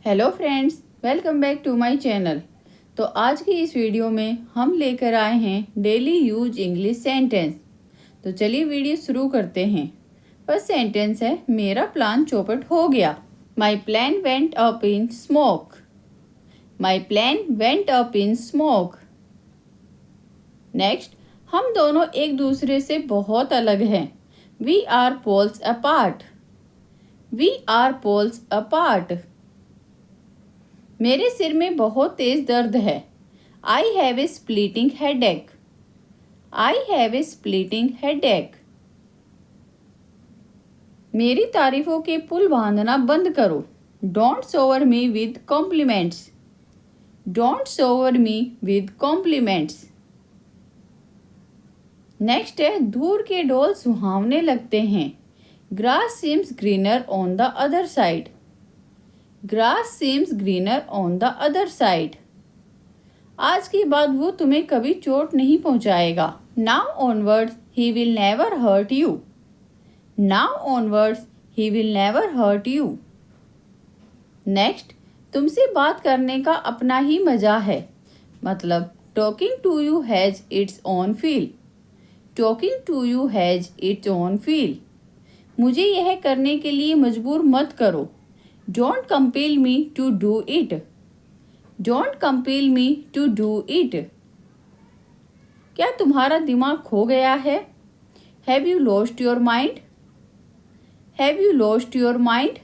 Hello friends, welcome back to my channel. तो आज की इस वीडियो में हम लेकर आए हैं डेली यूज इंग्लिश सेंटेंस। तो चलिए वीडियो शुरू करते हैं। फर्स्ट सेंटेंस है, मेरा प्लान चौपट हो गया। My plan went up in smoke. My plan went up in smoke. Next, हम दोनों एक दूसरे से बहुत अलग हैं। We are poles apart. We are poles apart. मेरे सिर में बहुत तेज दर्द है। I have a splitting headache. I have a splitting headache. मेरी तारीफों के पुल बांधना बंद करो। Don't shower me with compliments. Don't shower me with compliments. Next है, दूर के ढोल सुहावने लगते हैं। Grass seems greener on the other side. Grass seems greener on the other side. आज के बाद वो तुम्हें कभी चोट नहीं पहुंचाएगा। Now onwards he will never hurt you. Now onwards he will never hurt you. Next, तुमसे बात करने का अपना ही मजा है। मतलब talking to you has its own feel. Talking to you has its own feel. मुझे यह करने के लिए मजबूर मत करो। Don't compel me to do it. Don't compel me to do it. क्या तुम्हारा दिमाग खो गया है? Have you lost your mind? Have you lost your mind?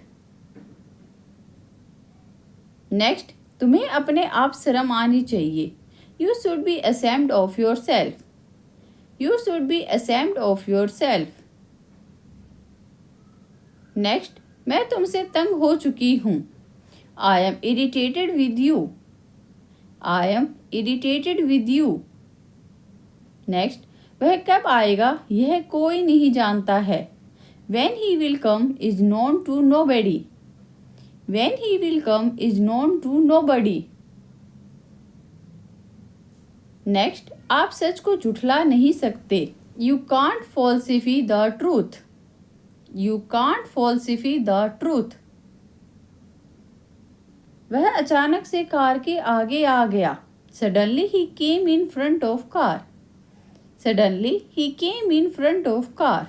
Next, तुम्हें अपने आप शर्म आनी चाहिए। You should be ashamed of yourself. You should be ashamed of yourself. Next, मैं तुमसे तंग हो चुकी हूँ। I M irritated with you. I am irritated with you. Next, वह कब आएगा यह कोई नहीं जानता है। When he will come is known to nobody. When he will come is known to nobody. Next, आप सच को झुठला नहीं सकते। You can't falsify the truth. You can't falsify the truth. वह अचानक से कार के आगे आ गया। Suddenly he came in front of car. Suddenly he came in front of car.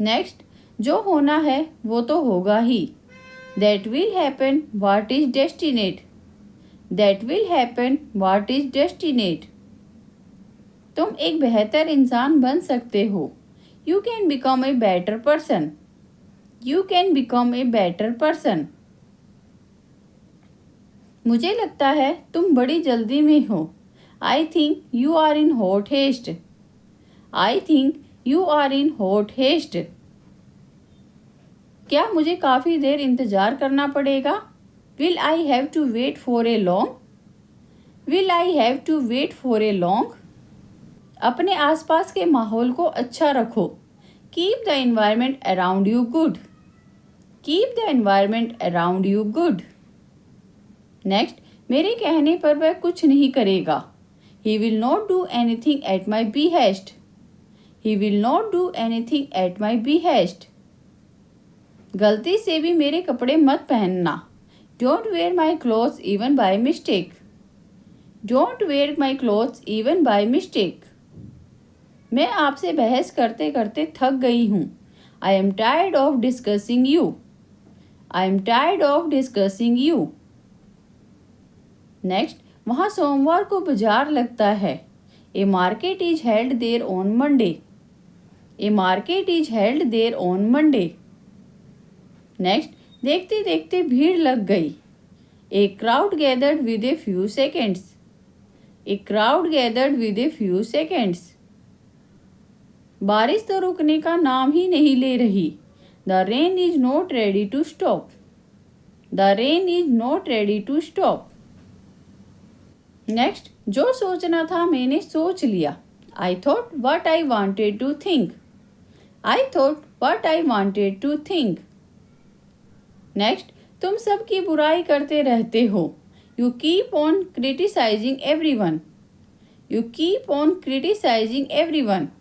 Next, जो होना है वो तो होगा ही। That will happen what is destined. That will happen what is destined. तुम एक बेहतर इंसान बन सकते हो। You can become a better person. You can become a better person. मुझे लगता है तुम बड़ी जल्दी में हो। I think you are in hot haste. I think you are in hot haste. क्या मुझे काफ़ी देर इंतज़ार करना पड़ेगा? Will I have to wait for a long? Will I have to wait for a long? अपने आसपास के माहौल को अच्छा रखो। Keep the environment around you good. Keep the environment around you good. Next, मेरे कहने पर वह कुछ नहीं करेगा। He will not do anything at my behest. He will not do anything at my behest. गलती से भी मेरे कपड़े मत पहनना। Don't wear my clothes even by mistake. Don't wear my clothes even by mistake. मैं आपसे बहस करते करते थक गई हूँ। I am tired of discussing you. I am tired of discussing you. Next, वहाँ सोमवार को बाजार लगता है। A market is held there on Monday. A market is held there on Monday. Next, देखते देखते भीड़ लग गई। A crowd gathered with a few seconds. A crowd gathered with a few seconds. बारिश तो रुकने का नाम ही नहीं ले रही। The rain is not ready to stop. The rain is not ready to stop. Next, जो सोचना था मैंने सोच लिया। I thought what I wanted to think. I thought what I wanted to think. Next, तुम सबकी बुराई करते रहते हो। You keep on criticizing everyone. You keep on criticizing everyone.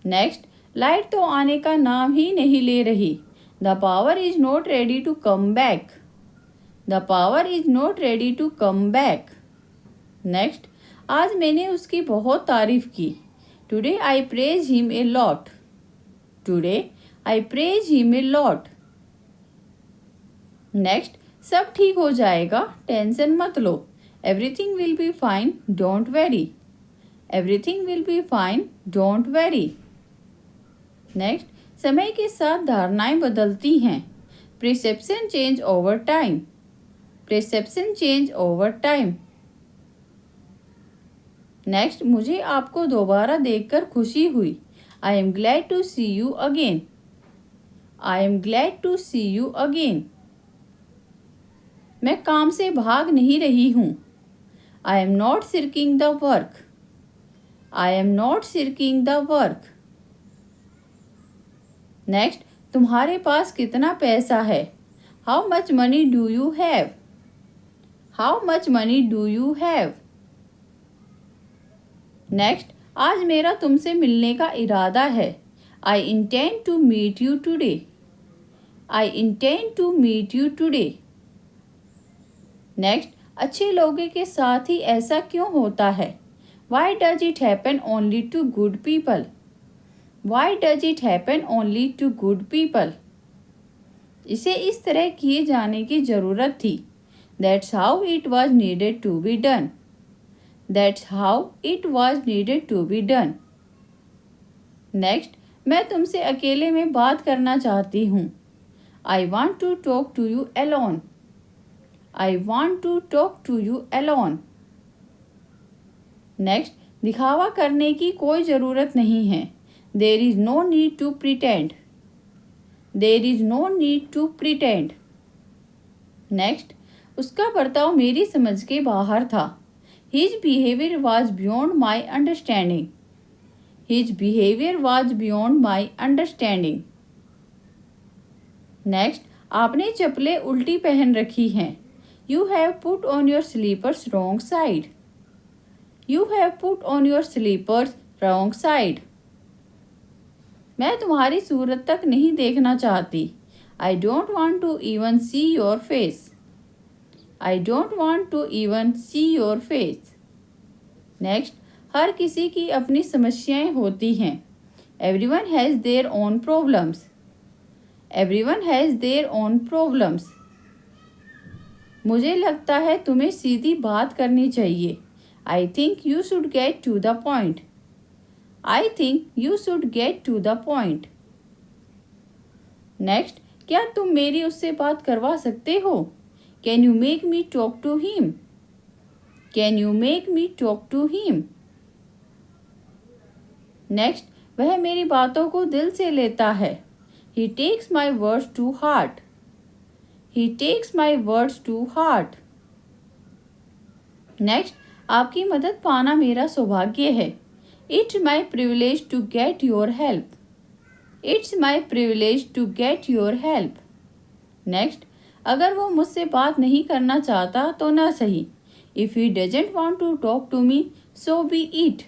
Next, light तो आने का नाम ही नहीं ले रही। The power is not ready to come back. The power is not ready to come back. Next, आज मैंने उसकी बहुत तारीफ की। Today I praise him a lot. Today I praise him a lot. Next, सब ठीक हो जाएगा, टेंशन मत लो। Everything will be fine, don't worry. Everything will be fine, don't worry. Next, समय के साथ धारणाएं बदलती हैं। Perception change over time. Perception change over time. Next, मुझे आपको दोबारा देखकर खुशी हुई। I am glad to see you again. I am glad to see you again. मैं काम से भाग नहीं रही हूँ। I am not shirking the work. I am not shirking the work. Next, तुम्हारे पास कितना पैसा है? How much money do you have? How much money do you have? Next, आज मेरा तुमसे मिलने का इरादा है। I intend to meet you today. I intend to meet you today. Next, अच्छे लोगों के साथ ही ऐसा क्यों होता है? Why does it happen only to good people? Why does it happen only to good people? इसे इस तरह किए जाने की ज़रूरत थी। That's how it was needed to be done. That's how it was needed to be done. Next, मैं तुमसे अकेले में बात करना चाहती हूँ। I want to talk to you alone. I want to talk to you alone. Next, दिखावा करने की कोई ज़रूरत नहीं है। There is no need to pretend. There is no need to pretend. Next, उसका बर्ताव मेरी समझ के बाहर था। His behavior was beyond my understanding. His behavior was beyond my understanding. Next, आपने चप्पलें उल्टी पहन रखी हैं। You have put on your slippers wrong side. You have put on your slippers wrong side. मैं तुम्हारी सूरत तक नहीं देखना चाहती। I don't want to even see your face. I don't want to even see your face. Next, हर किसी की अपनी समस्याएं होती हैं। Everyone has their own problems. Everyone has their own problems. मुझे लगता है तुम्हें सीधी बात करनी चाहिए। I think you should get to the point. I think you should get to the point. Next, क्या तुम मेरी उससे बात करवा सकते हो? Can you make me talk to him? Can you make me talk to him? Next, वह मेरी बातों को दिल से लेता है। He takes my words to heart. He takes my words to heart. Next, आपकी मदद पाना मेरा सौभाग्य है। It's my privilege to get your help. It's my privilege to get your help. Next, अगर वो मुझसे बात नहीं करना चाहता तो ना सही। If he doesn't want to talk to me, so be it.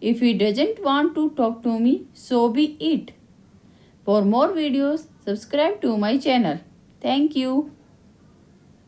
If he doesn't want to talk to me, so be it. For more videos, subscribe to my channel. Thank you.